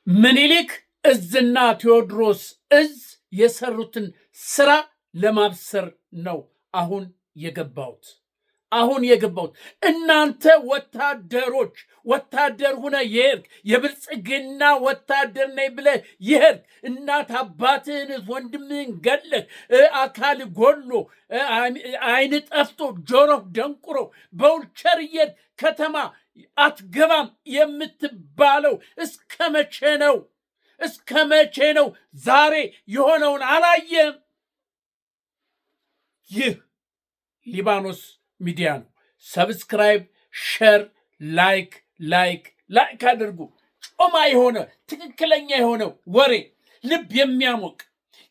ምኒልክ እዝና ቴዎድሮስ እዝ የሰሩትን ስራ ለማብሰር ነው አሁን የገባሁት። እናንተ ወታደሮች ወታደር ሁነ የሄድክ የብልጽግና ወታደር ነኝ ብለህ የሄድክ እናት አባትህን ወንድምህን ገለህ አካል ጎሎ አይን ጠፍቶ ጆሮ ደንቁሮ በውልቸር እየሄድክ ከተማ አትገባም የምትባለው እስከ መቼ ነው? ዛሬ የሆነውን አላየም? ይህ ሊባኖስ ሚዲያ ነው። ሰብስክራይብ፣ ሼር፣ ላይክ አድርጉ። ጮማ የሆነ ትክክለኛ የሆነ ወሬ ልብ የሚያሞቅ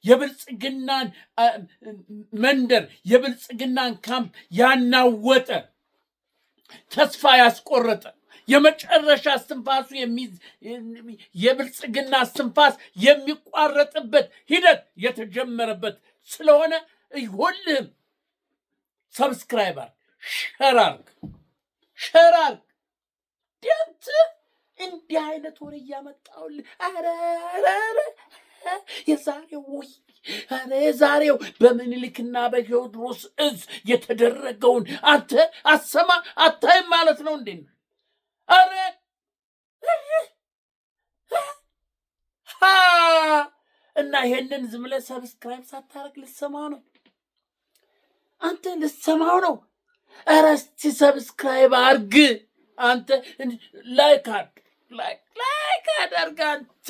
የብልጽግናን መንደር የብልጽግናን ካምፕ ያናወጠ ተስፋ ያስቆረጠ የመጨረሻ እስትንፋሱ የብልጽግና እስትንፋስ የሚቋረጥበት ሂደት የተጀመረበት ስለሆነ ሁልህም ሰብስክራይብ አድርግ፣ ሼር አድርግ። ዲያንት እንዲህ አይነት ወሬ እያመጣሁልህ የዛሬው በምኒልክና በቴዎድሮስ እዝ የተደረገውን አንተ አታይም ማለት ነው እንዴ? እና ይሄንን ዝም ብለህ ሰብስክራይብ ሳታረግ ልትሰማው ነው? አንተ ልትሰማው ነው? ኧረ እስቲ ሰብስክራይብ አድርግ። አንተ ላይክ አድርግ። አንተ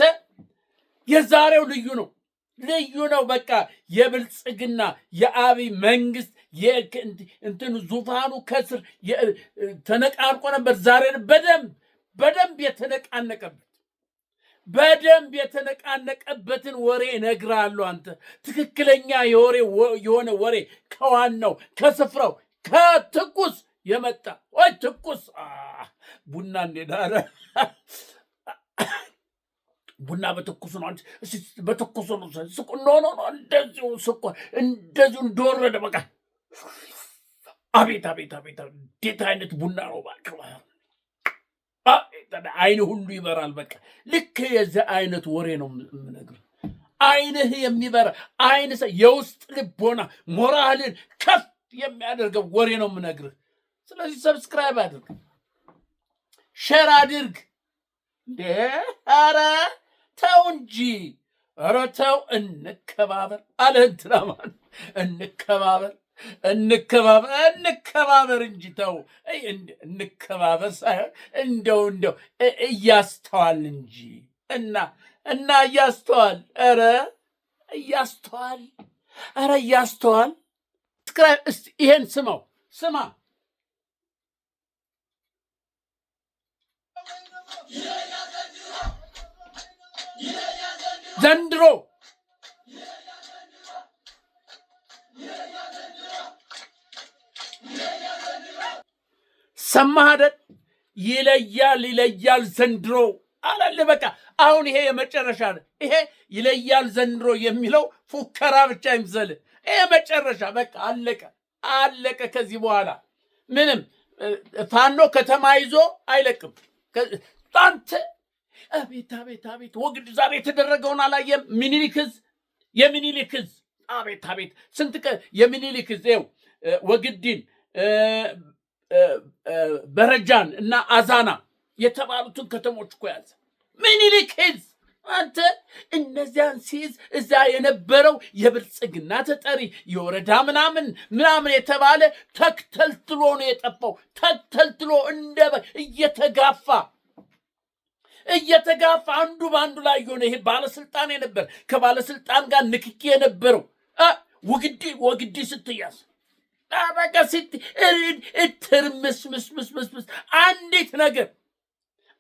የዛሬው ልዩ ነው። በቃ የብልጽግና የአብይ መንግስት ዙፋኑ ከስር ተነቃንቆ ነበር። ዛሬ በደንብ የተነቃነቀበትን ወሬ እነግርሃለሁ። አንተ ትክክለኛ የሆነ ወሬ ከዋናው ከስፍራው ከትኩስ የመጣ ወይ ትኩስ ቡና እንደዳረ ቡና በትኩስ ነው። በትኩስ ነው። ስቁ ነው እንደዚሁ ስቁ እንደዚሁ እንደወረደ በቃ አቤት እንዴት አይነት ቡና ነው እባክህ! አይን ሁሉ ይበራል። በቃ ልክ የዚህ አይነት ወሬ ነው የምነግርህ። አይንህ የሚበራ የውስጥ ልቦና ሞራልን ከፍ የሚያደርገው ወሬ ነው የምነግርህ። ስለዚህ ሰብስክራይብ አድርግ፣ ሼር አድርግ። ኧረ ተው እንጂ፣ ኧረ ተው፣ እንከባበር አለ እንትና ማለት እንከባበር እንጂ ተው፣ እንከባበር ሳይሆን እንደው እያስተዋል እንጂ እና እያስተዋል፣ ኧረ እያስተዋል። እስቲ ይሄን ስማ ዘንድሮ ሰማህ አይደል? ይለያል ዘንድሮ አላለ። በቃ አሁን ይሄ የመጨረሻ ነው። ይሄ ይለያል ዘንድሮ የሚለው ፉከራ ብቻ ይምሰልህ። ይሄ መጨረሻ በቃ አለቀ። ከዚህ በኋላ ምንም ፋኖ ከተማ ይዞ አይለቅም። አንተ አቤት ወግድ ዛሬ የተደረገውን አላየም? የሚኒሊክ ዕዝ አቤት ስንት የሚኒሊክ ዕዝ ይኸው ወግዲን በረጃን እና አዛና የተባሉትን ከተሞች እኮ ያዘ ሚኒሊክ ዕዝ። አንተ እነዚያን ሲይዝ እዛ የነበረው የብልጽግና ተጠሪ የወረዳ ምናምን የተባለ ተክተልትሎ ነው የጠፋው። ተክተልትሎ እየተጋፋ አንዱ በአንዱ ላይ የሆነ ይሄ ባለስልጣን የነበር ከባለስልጣን ጋር ንክኪ የነበረው ወግዲ ስትያዝ በቃ ትርምስምስምስምስ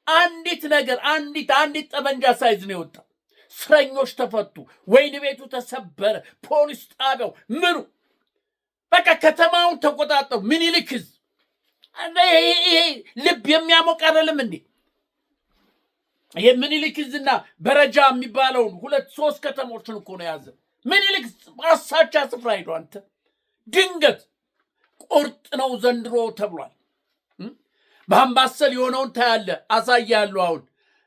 አንዲት ጠመንጃ ሳይዝ ነው የወጣው። እስረኞች ተፈቱ፣ ወይን ቤቱ ተሰበረ፣ ፖሊስ ጣቢያው ምኑ በቃ ከተማውን ተቆጣጠሩ። ምኒልክ ዕዝ ይሄ ልብ የሚያሞቅ አይደለም እንዴ? የምኒልክ ዕዝና በረጃ የሚባለውን 2-3 ከተሞችን እኮ ነው የያዘ። ምኒልክ አሳቻ ስፍራ ሄዶ አንተ ድንገት ቁርጥ ነው ዘንድሮ ተብሏል። በአምባሰል የሆነውን ታያለ፣ አሳያለሁ። አሁን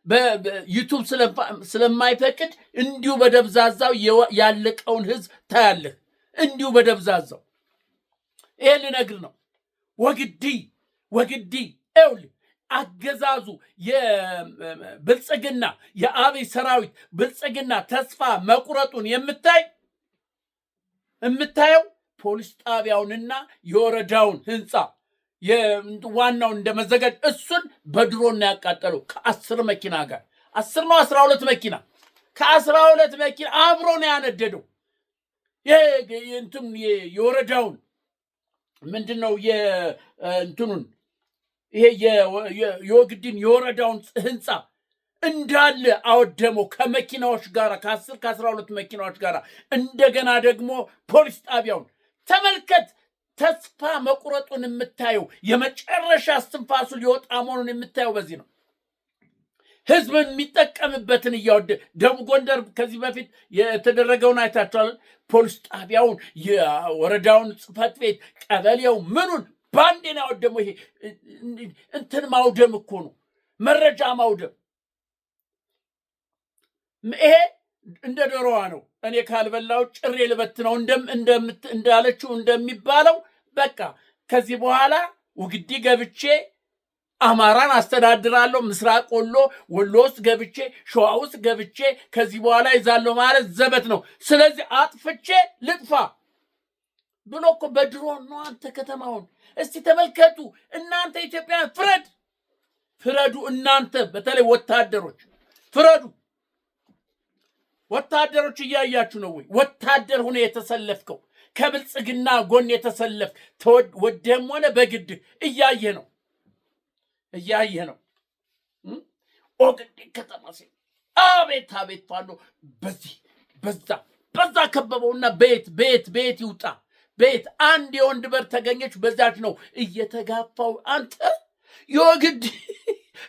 በዩቱብ ስለማይፈቅድ እንዲሁ በደብዛዛው ያለቀውን ህዝብ ታያለህ። እንዲሁ በደብዛዛው ይሄን ልነግር ነው። ወግዲ ይኸውልህ አገዛዙ የብልጽግና የአብይ ሰራዊት ብልጽግና ተስፋ መቁረጡን የምታየው ፖሊስ ጣቢያውንና የወረዳውን ህንፃ ዋናው እንደመዘጋጅ እሱን በድሮን ያቃጠለው ከ10 መኪና ጋር 10 ነው 12 መኪና ከ12 መኪና አብሮ ነው ያነደደው። የወረዳውን ምንድነው የእንትኑን ይሄ የወግዲን የወረዳውን ህንፃ እንዳለ አወደመው ከመኪናዎች ጋር ከ10 ከ12 መኪናዎች ጋር። እንደገና ደግሞ ፖሊስ ጣቢያውን ተመልከት። ተስፋ መቁረጡን የምታየው የመጨረሻ እስትንፋሱ ሊወጣ መሆኑን የምታየው በዚህ ነው። ህዝብን የሚጠቀምበትን እያወደ ደቡብ ጎንደር ከዚህ በፊት የተደረገውን አይታችኋል። ፖሊስ ጣቢያውን፣ የወረዳውን ጽሕፈት ቤት፣ ቀበሌው ምኑን ባንዴ ነው ያወደመው። ይሄ እንትን ማውደም እኮ ነው፣ መረጃ ማውደም። ይሄ እንደ ዶሮዋ ነው። እኔ ካልበላው ጭሬ ልበት ነው እንዳለችው እንደሚባለው በቃ ከዚህ በኋላ ውግዲ ገብቼ አማራን አስተዳድራለሁ፣ ምስራቅ ወሎ ውስጥ ገብቼ ሸዋ ውስጥ ገብቼ ከዚህ በኋላ ይዛለሁ ማለት ዘበት ነው። ስለዚህ አጥፍቼ ልጥፋ ብሎ እኮ በድሮን ነው። አንተ ከተማውን እስቲ ተመልከቱ እናንተ ኢትዮጵያውያን፣ ፍረዱ። እናንተ በተለይ ወታደሮች ፍረዱ። ወታደሮች እያያችሁ ነው ወይ? ወታደር ሆነ የተሰለፍከው ከብልጽግና ጎን የተሰለፍ ወደህም ሆነ በግድ እያየ ነው። ኦግዲ ከተማ ሲል አቤት ፋኖ በዛ ከበበውና ቤት ይውጣ። ቤት አንድ የወንድ በር ተገኘች፣ በዛች ነው እየተጋፋው። አንተ የወግዲ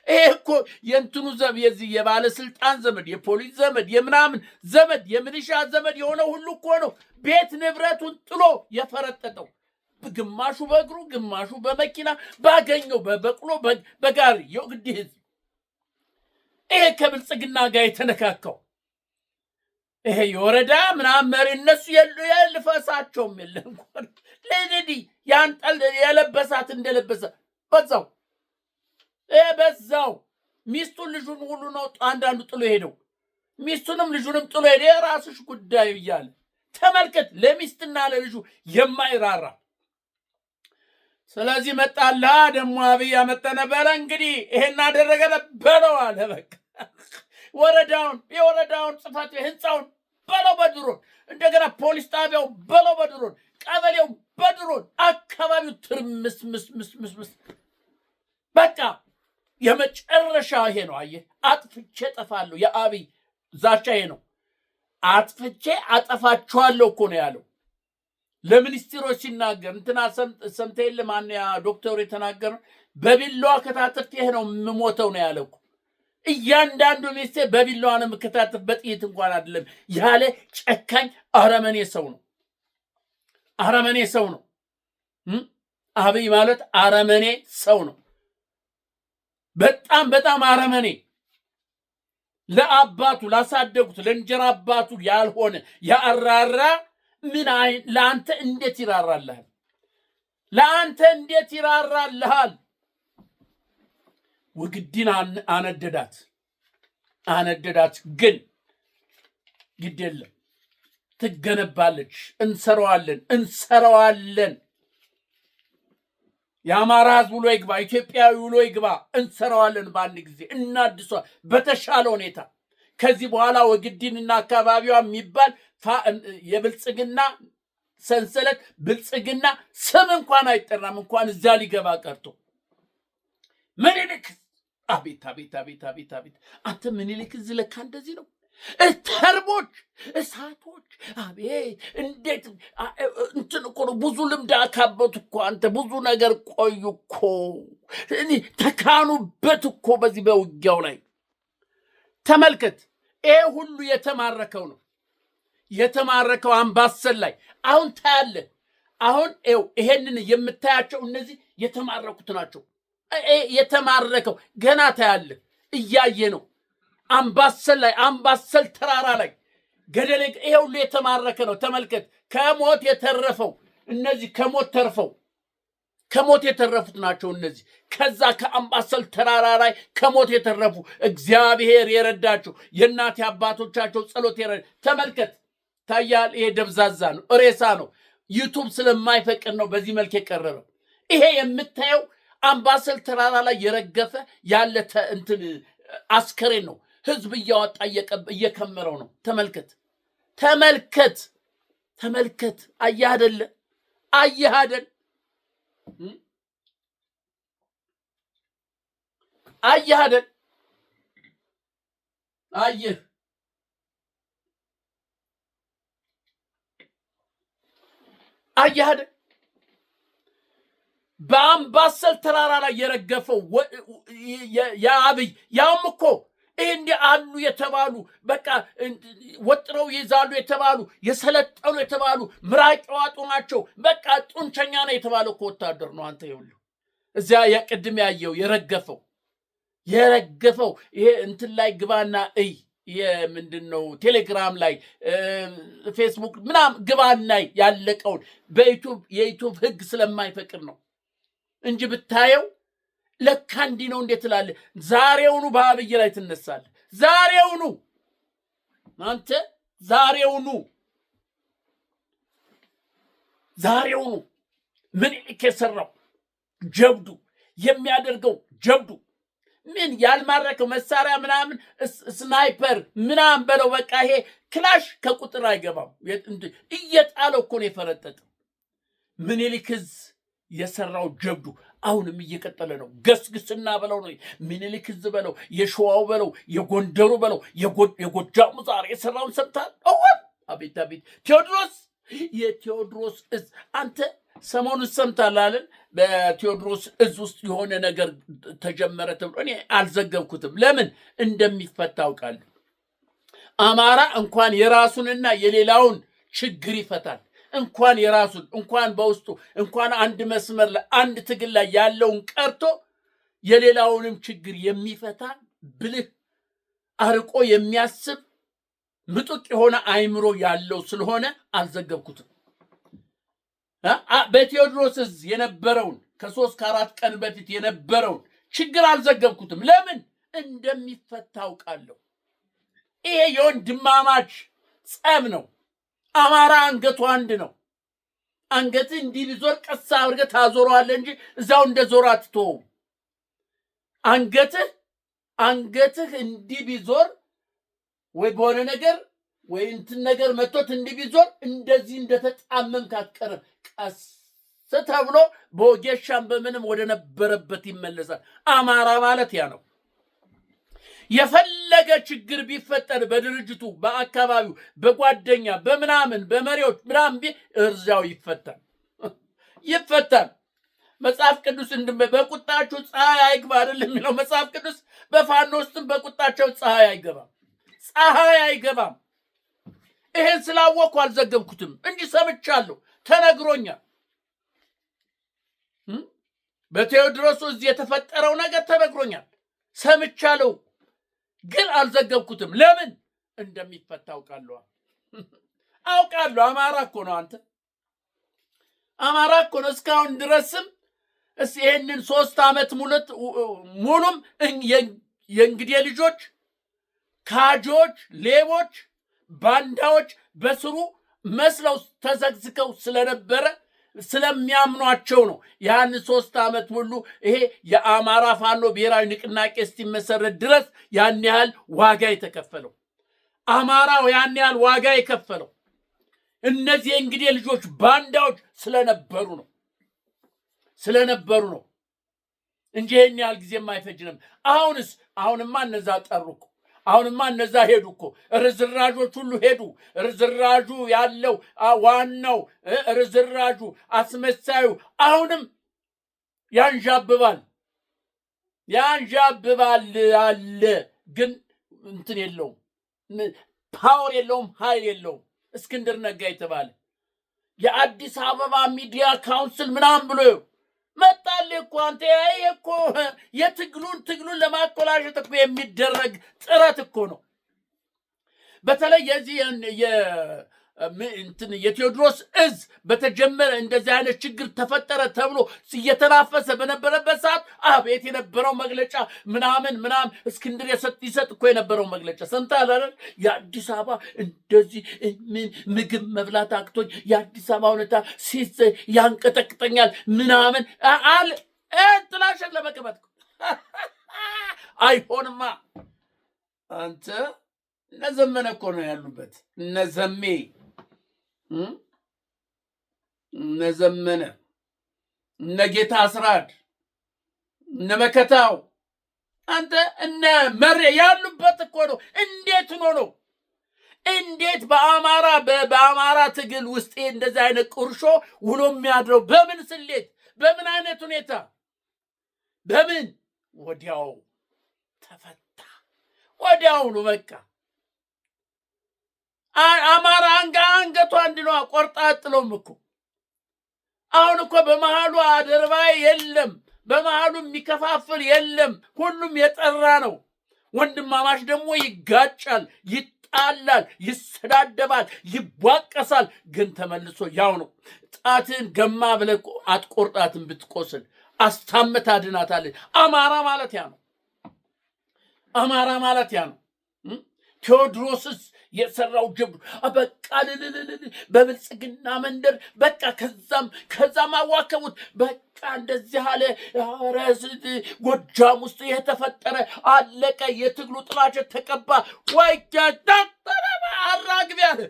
ይሄ እኮ የእንትኑ የዚህ የባለስልጣን ዘመድ፣ የፖሊስ ዘመድ፣ የምናምን ዘመድ፣ የሚሊሻ ዘመድ የሆነ ሁሉ እኮ ነው ቤት ንብረቱን ጥሎ የፈረጠጠው። ግማሹ በእግሩ ግማሹ በመኪና ባገኘው በበቅሎ በጋሪ የወግዲ ህዝብ ይሄ ከብልጽግና ጋር የተነካካው ይሄ የወረዳ ምናምን መሪ እነሱ የልፈሳቸውም የለ እንኳን ለነዲ ያንጠል የለበሳት እንደለበሰ በዛው ሚስቱን ልጁን ሁሉ ነው አንዳንዱ ጥሎ ሄደው፣ ሚስቱንም ልጁንም ጥሎ ሄደ። የራስሽ ጉዳይ እያለ ተመልከት፣ ለሚስትና ለልጁ የማይራራ። ስለዚህ መጣላ ደግሞ አብይ ያመጣነ በለ እንግዲህ ይሄን አደረገ በለው አለ። በቃ የወረዳውን ጽሕፈት ቤት ህንፃውን በለው በድሮን፣ እንደገና ፖሊስ ጣቢያው በለው በድሮን፣ ቀበሌው በድሮን፣ አካባቢው ትርምስ። በቃ የመጨረሻ ይሄ ነው። አየህ፣ አጥፍቼ ጠፋለሁ። የአብይ ዛቻ ይሄ ነው። አጥፍቼ አጠፋችኋለሁ እኮ ነው ያለው ለሚኒስትሮች ሲናገር። እንትና ሰምተህ የለ ማን ያ ዶክተሩ የተናገረው? በቢላዋ ከታተፍኩ ነው የምሞተው ነው ያለው። እያንዳንዱ ሚኒስቴር በቢላዋ ነው የምከታተፍ፣ በጥይት እንኳን አይደለም ያለ ጨካኝ አረመኔ ሰው ነው። አብይ ማለት አረመኔ ሰው ነው። በጣም አረመኔ፣ ለአባቱ ላሳደጉት ለእንጀራ አባቱ ያልሆነ ያራራ ለአንተ እንዴት ይራራልሃል? ውግዲን አነደዳት። ግን ግድ የለም ትገነባለች። እንሰራዋለን። የአማራ ህዝብ ውሎ ይግባ፣ ኢትዮጵያዊ ውሎ ይግባ። እንሰራዋለን። በአንድ ጊዜ እናድሷል በተሻለ ሁኔታ። ከዚህ በኋላ ወግዲንና አካባቢዋ የሚባል የብልጽግና ሰንሰለት ብልጽግና ስም እንኳን አይጠራም። እንኳን እዛ ሊገባ ቀርቶ ምኒልክ፣ አቤት! አንተ ምኒልክ እዚህ ለካ እንደዚህ ነው። ተርቦች፣ እሳቶች፣ አቤት! እንዴት እንትን እኮ ነው። ብዙ ልምድ አካበቱ እኮ አንተ፣ ብዙ ነገር ቆዩ እኮ፣ ተካኑበት እኮ በዚህ በውጊያው ላይ ተመልከት። ይሄ ሁሉ የተማረከው አምባሰል ላይ አሁን ታያለህ። አሁን ይሄንን የምታያቸው እነዚህ የተማረኩት ናቸው። የተማረከው ገና ታያለህ፣ እያየ ነው። አምባሰል ተራራ ላይ ገደል ይሄ ሁሉ የተማረከ ነው። ተመልከት። ከሞት የተረፈው እነዚህ ከሞት የተረፉት ናቸው እነዚህ። ከዛ ከአምባሰል ተራራ ላይ ከሞት የተረፉ እግዚአብሔር የረዳቸው የእናት አባቶቻቸው ጸሎት ተመልከት። ታያል። ይሄ ደብዛዛ ነው፣ ሬሳ ነው። ዩቱብ ስለማይፈቅድ ነው በዚህ መልክ የቀረበው። ይሄ የምታየው አምባሰል ተራራ ላይ የረገፈ ያለ እንትን አስከሬን ነው። ህዝብ እያወጣ እየከመረው ነው። ተመልከት። አየህ አይደል? አየህ አይደል? በአምባሰል ተራራ ላይ የረገፈው የአብይ ያውም እኮ እንዲህ አሉ የተባሉ በቃ ወጥረው ይዛሉ የተባሉ የሰለጠኑ የተባሉ ምራቅ ዋጡ ናቸው። በቃ ጡንቸኛ ነው የተባለው እኮ ወታደር ነው። አንተ ይኸውልህ እዚያ የቅድም ያየው የረገፈው ይሄ እንትን ላይ ግባና እይ። ምንድነው ቴሌግራም ላይ ፌስቡክ ምናምን ግባና ያለቀውን የዩቱብ ህግ ስለማይፈቅድ ነው እንጂ ብታየው ለካ እንዲህ ነው እንዴት ትላለህ? ዛሬውኑ በአብይ ላይ ትነሳለህ። ዛሬውኑ ምኒልክ የሰራው ጀብዱ የሚያደርገው ጀብዱ ምን ያልማረከው መሳሪያ ምናምን ስናይፐር ምናምን በለው በቃ ይሄ ክላሽ ከቁጥር አይገባም። እየጣለው እኮ ነው የፈረጠጠው። ምኒልክ የሰራው ጀብዱ አሁንም እየቀጠለ ነው። ገስግስና በለው ነው ምኒልክ በለው፣ የሸዋው በለው፣ የጎንደሩ በለው፣ የጎጃሙ ዛሬ የሰራውን ሰምታል። አቤት የቴዎድሮስ አንተ ሰሞኑን ሰምታል አለን። በቴዎድሮስ ውስጥ የሆነ ነገር ተጀመረ ተብሎ እኔ አልዘገብኩትም። ለምን እንደሚፈታ አውቃለሁ። አማራ እንኳን የራሱንና የሌላውን ችግር ይፈታል። እንኳን የራሱን እንኳን በውስጡ እንኳን አንድ መስመር ላይ አንድ ትግል ላይ ያለውን ቀርቶ የሌላውንም ችግር የሚፈታ ብልህ አርቆ የሚያስብ ምጡቅ የሆነ አይምሮ ያለው ስለሆነ አልዘገብኩትም። በቴዎድሮስ የነበረውን ከ3 ከ4 ቀን በፊት የነበረውን ችግር አልዘገብኩትም። ለምን እንደሚፈታ አውቃለሁ። ይሄ የወንድማማች ጸብ ነው። አማራ አንገቱ አንድ ነው። አንገትህ እንዲህ ቢዞር ቀስ አድርገህ ታዞረዋለህ እንጂ እዛው እንደ ዞር አትተውም። አንገትህ እንዲህ ቢዞር ወይ በሆነ ነገር ወይ እንትን ነገር መጥቶት እንዲህ ቢዞር እንደዚህ እንደተጣመምክ አትቀርም። ቀስ ተብሎ በወጌሻም በምንም ወደ ነበረበት ይመለሳል። አማራ ማለት ያ ነው። የፈለገ ችግር ቢፈጠር በድርጅቱ በአካባቢው በጓደኛ በምናምን በመሪዎች ምናምን እርዛው ይፈታል። መጽሐፍ ቅዱስ በቁጣችሁ ፀሐይ አይግባ አይደለም የሚለው መጽሐፍ ቅዱስ። በፋኖ ውስጥም በቁጣቸው ፀሐይ አይገባም። ይሄን ስላወቅኩ አልዘገብኩትም እንጂ ሰምቻለሁ፣ ተነግሮኛል። በቴዎድሮስ የተፈጠረው ነገር ተነግሮኛል፣ ሰምቻለሁ፣ ግን አልዘገብኩትም። ለምን እንደሚፈታ አውቃለሁ። አማራ እኮ ነው። አንተ አማራ እኮ ነው። እስካሁን ድረስም ይሄንን 3 ዓመት ሙሉም የእንግዲህ ልጆች ካጆች፣ ሌቦች፣ ባንዳዎች በስሩ መስለው ተዘግዝከው ስለነበረ ስለሚያምኗቸው ነው። ያን 3 ዓመት ሙሉ ይሄ የአማራ ፋኖ ብሔራዊ ንቅናቄ እስኪመሰረት ድረስ ያን ያህል ዋጋ የተከፈለው አማራው ያን ያህል ዋጋ የከፈለው እነዚህ እንግዲህ ልጆች ባንዳዎች ስለነበሩ ነው እንጂ ይሄን ያህል ጊዜ የማይፈጅንም። አሁንማ እነዛ ጠሩኩ። አሁንማ እነዛ ሄዱ እኮ ርዝራዦች ሁሉ ሄዱ። ርዝራዡ ያለው ዋናው ርዝራዡ አስመሳዩ አሁንም ያንዣብባል አለ። ግን እንትን የለውም፣ ፓወር የለውም፣ ኃይል የለውም። እስክንድር ነጋ የተባለ የአዲስ አበባ ሚዲያ ካውንስል ምናምን ብሎ መጣልህ እኮ አንተ። ይሄ እኮ ትግሉን ለማኮላሸት እኮ የሚደረግ ጥረት እኮ ነው። በተለይ የዚህ የቴዎድሮስ እዝ በተጀመረ እንደዚህ አይነት ችግር ተፈጠረ ተብሎ እየተናፈሰ በነበረበት ሰዓት አቤት የነበረው መግለጫ ምናምን እስክንድር ይሰጥ እኮ የነበረው መግለጫ ሰምተሃል አይደል? የአዲስ አበባ እንደዚህ ምግብ መብላት አቅቶኝ የአዲስ አበባ ሁኔታ ያንቀጠቅጠኛል ምናምን አለ። ጥላሸት ለመቀመጥ አይሆንማ አንተ። እነ ዘመነ እኮ ነው ያሉበት። እነ ዘሜ እነ ዘመነ እነ ጌታ አስራድ እነ መከታው አንተ እነ መሬ ያሉበት እኮ ነው። እንዴት ነው እንዴት በአማራ ትግል ውስጥ እንደዚህ አይነት ቁርሾ ውሎ የሚያድረው? በምን ስሌት፣ በምን አይነት ሁኔታ፣ በምን ወዲያው ተፈታ። ወዲያው ነው በቃ አማራ አንገቷ እንድነዋ ቆርጣ አጥሎም እኮ አሁን እኮ በመሃሉ አደርባይ የለም፣ በመሃሉ የሚከፋፍል የለም። ሁሉም የጠራ ነው። ወንድማማች ደግሞ ይጋጫል፣ ይጣላል፣ ይሰዳደባል፣ ይቧቀሳል። ግን ተመልሶ ያው ነው። ጣትን ገማ ብለህ አትቆርጣትን፣ ብትቆስል አስታምታ አድናታለች። አማራ ማለት ያ ነው። አማራ ማለት ያ ነው። ቴዎድሮስስ የሰራው ጀብዱ በቃ በብልጽግና መንደር በቃ ከዛም አዋከቡት። በቃ እንደዚህ አለ። ጎጃም ውስጥ የተፈጠረ አለቀ። የትግሉ ጥላሸት ተቀባ። አራግቢ አለ።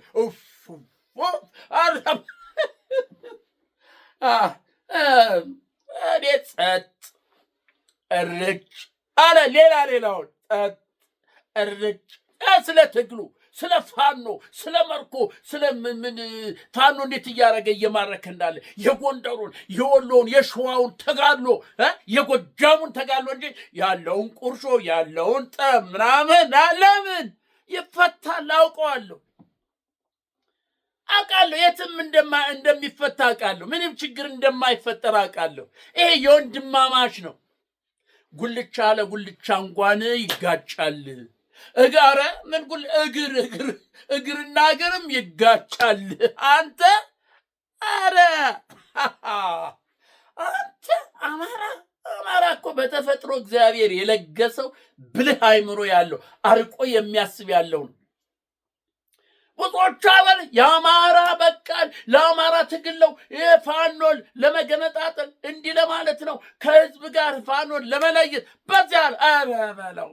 እኔ ጸጥ እርጭ አለ። ሌላውን ጸጥ እርጭ ስለ ትግሉ፣ ስለ ፋኖ፣ ስለ መርኮ፣ ስለ ፋኖ እንዴት እያደረገ እየማረከ እንዳለ የጎንደሩን፣ የወሎውን፣ የሸዋውን ተጋድሎ የጎጃሙን ተጋድሎ እንጂ ያለውን ቁርሾ ያለውን ጠብ ምናምን ለምን ይፈታል? አውቀዋለሁ። የትም እንደሚፈታ አውቃለሁ። ምንም ችግር እንደማይፈጠር አውቃለሁ። ይሄ የወንድማማች ነው። ጉልቻ ለጉልቻ እንኳን ይጋጫል። እጋረ ምን እግርና እግርም ይጋጫል። አንተ አማራ እኮ በተፈጥሮ እግዚአብሔር የለገሰው ብልህ አይምሮ ያለው አርቆ የሚያስብ ያለው ነው። ብዙዎቹ አበል የአማራ በቃል ለአማራ ትግል ነው፣ ፋኖን ለመገነጣጠል እንዲህ ለማለት ነው፣ ከህዝብ ጋር ፋኖን ለመለየት በዚያ በለው።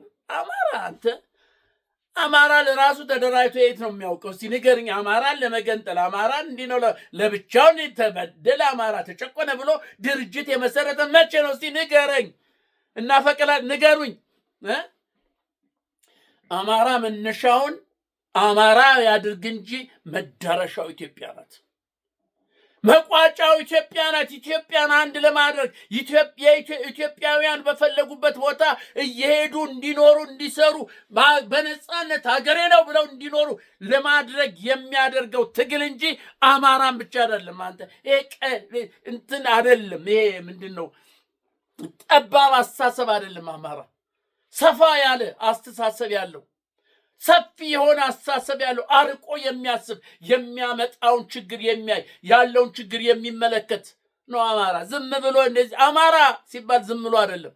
አማራ ለራሱ ተደራጅቶ የት ነው የሚያውቀው? እስቲ ንገርኝ። አማራን ለመገንጠል አማራን እንዲህ ነው ለብቻውን ተበደለ አማራ ተጨቆነ ብሎ ድርጅት የመሰረተ መቼ ነው? እስቲ ንገረኝ እና ፈቅላት ንገሩኝ። አማራ መነሻውን አማራ ያድርግ እንጂ መዳረሻው ኢትዮጵያ ናት። መቋጫው ኢትዮጵያ ናት። ኢትዮጵያን አንድ ለማድረግ ኢትዮጵያውያን በፈለጉበት ቦታ እየሄዱ እንዲኖሩ እንዲሰሩ በነፃነት ሀገሬ ነው ብለው እንዲኖሩ ለማድረግ የሚያደርገው ትግል እንጂ አማራን ብቻ አይደለም። አንተ እንትን አይደለም። ይሄ ምንድነው? ጠባብ አስተሳሰብ አይደለም። አማራ ሰፋ ያለ አስተሳሰብ ያለው ሰፊ የሆነ አስተሳሰብ ያለው አርቆ የሚያስብ የሚያመጣውን ችግር የሚያይ ያለውን ችግር የሚመለከት ነው አማራ። ዝም ብሎ እንደዚህ አማራ ሲባል ዝም ብሎ አይደለም።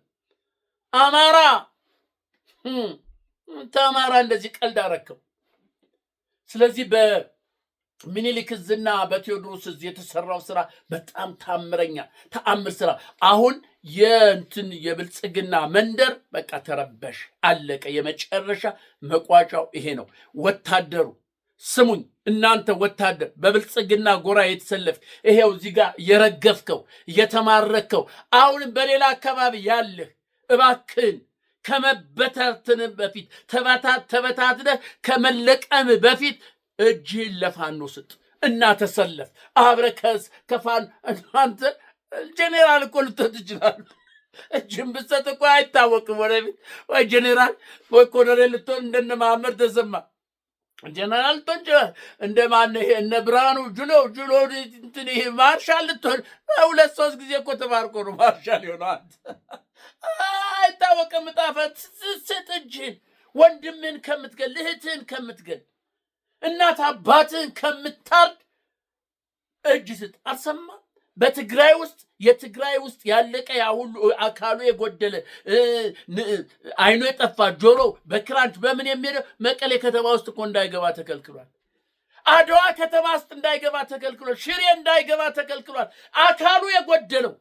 አማራ አማራ እንደዚህ ቀልድ አረከው። ስለዚህ በሚኒሊክ እዝና በቴዎድሮስ እዝ የተሰራው ስራ በጣም ተአምር ስራ። አሁን የብልጽግና መንደር በቃ ተረበሽ፣ አለቀ። የመጨረሻ መቋጫው ይሄ ነው። ወታደሩ ስሙኝ እናንተ ወታደር በብልጽግና ጎራ የተሰለፍ ይሄው እዚህ ጋር የረገፍከው የተማረከው አሁንም በሌላ አካባቢ ያለህ እባክህን ከመበታተን በፊት ተበታትነህ ከመለቀም በፊት እጅህን ለፋኖ ስጥ እና ተሰለፍ። አብረከስ ከፋኖ አንተ ጄኔራል እኮ ልትሆን ትችላለህ። እጅን ብትሰጥ እኮ አይታወቅም። ወደፊት ወይ ጄኔራል ወይ ኮሎኔል ልትሆን እንደነ መሐመድ ተሰማ ጀነራል ቶንጀ እንደማን ይሄ እነ ብርሃኑ ጁሎ እንትን ይሄ ማርሻል ልትሆን 2-3 ጊዜ እኮ ተባርኮ ነው ማርሻል ይሆናል። አይታወቅም። ጣፈት ስጥ እጅህን ወንድምህን ከምትገል እህትህን ከምትገል እናት አባትህን ከምታርድ እጅ ስጥ። አልሰማም? በትግራይ ውስጥ የትግራይ ውስጥ ያለቀ ያ ሁሉ አካሉ የጎደለ አይኑ የጠፋ ጆሮ በክራንች በምን የሚሄደው መቀሌ ከተማ ውስጥ እኮ እንዳይገባ ተከልክሏል። አድዋ ከተማ ውስጥ እንዳይገባ ተከልክሏል። ሽሬ እንዳይገባ ተከልክሏል። አካሉ የጎደለው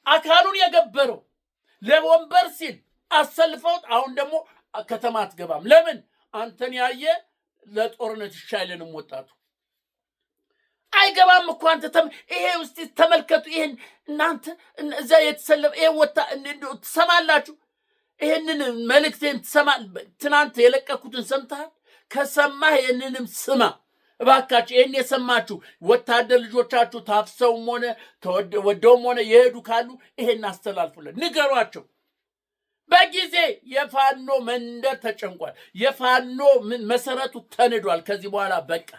አካሉን የገበረው ለወንበር ሲል አሰልፈውት አሁን ደግሞ ከተማ አትገባም። ለምን? አንተን ያየ ለጦርነት ይሻይልንም ወጣቱ አይገባም እኮ አንተ ይሄ ውስጥ ተመልከቱ። ይሄን እናንተ እዛ የተሰለፈ ይሄ ወጣ ትሰማላችሁ። ይሄንን መልእክቴን ትናንት የለቀኩትን ሰምተሃል? ከሰማህ ይሄንንም ስማ እባካችሁ። ይሄን የሰማችሁ ወታደር ልጆቻችሁ ታፍሰውም ሆነ ወደውም ሆነ የሄዱ ካሉ ይሄን አስተላልፉልን፣ ንገሯቸው። በጊዜ የፋኖ መንደር ተጨንቋል። የፋኖ መሰረቱ ተንዷል። ከዚህ በኋላ በቃ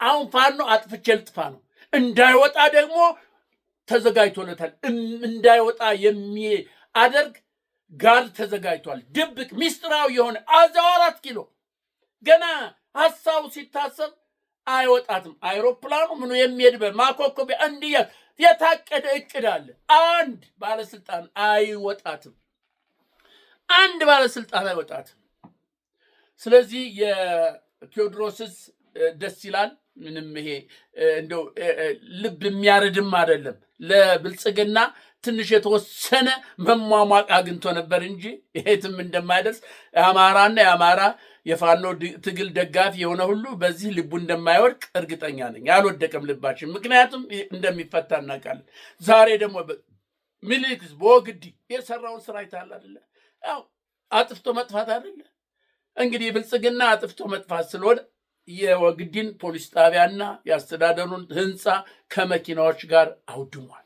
አሁን ፋኖ አጥፍቼ ልጥፋ ነው። እንዳይወጣ ደግሞ ተዘጋጅቶለታል። እንዳይወጣ የሚያደርግ ጋር ተዘጋጅቷል። ድብቅ ሚስጥራዊ የሆነ አዛው 4 ኪሎ ገና ሐሳቡ ሲታሰብ አይወጣትም። አይሮፕላኑ ምኑ የሚሄድበት ማኮኮቢያ እንዲያ የታቀደ እቅድ አለ። አንድ ባለስልጣን አይወጣትም። አንድ ባለስልጣን አይወጣትም። ስለዚህ የቴዎድሮስስ ደስ ይላል። ምንም ይሄ እንደው ልብ የሚያርድም አይደለም። ለብልጽግና ትንሽ የተወሰነ መሟሟቅ አግኝቶ ነበር እንጂ የትም እንደማይደርስ የአማራና የአማራ የፋኖ ትግል ደጋፊ የሆነ ሁሉ በዚህ ልቡ እንደማይወድቅ እርግጠኛ ነኝ። ያልወደቀም ልባችን፣ ምክንያቱም እንደሚፈታ እናውቃለን። ዛሬ ደግሞ ምኒልክ በወግዲ የሰራውን ስራ ይታል አይደለ? ያው አጥፍቶ መጥፋት አይደለ? እንግዲህ ብልጽግና አጥፍቶ መጥፋት ስለሆነ የወግዲን ፖሊስ ጣቢያና የአስተዳደሩን ህንፃ ከመኪናዎች ጋር አውድሟል።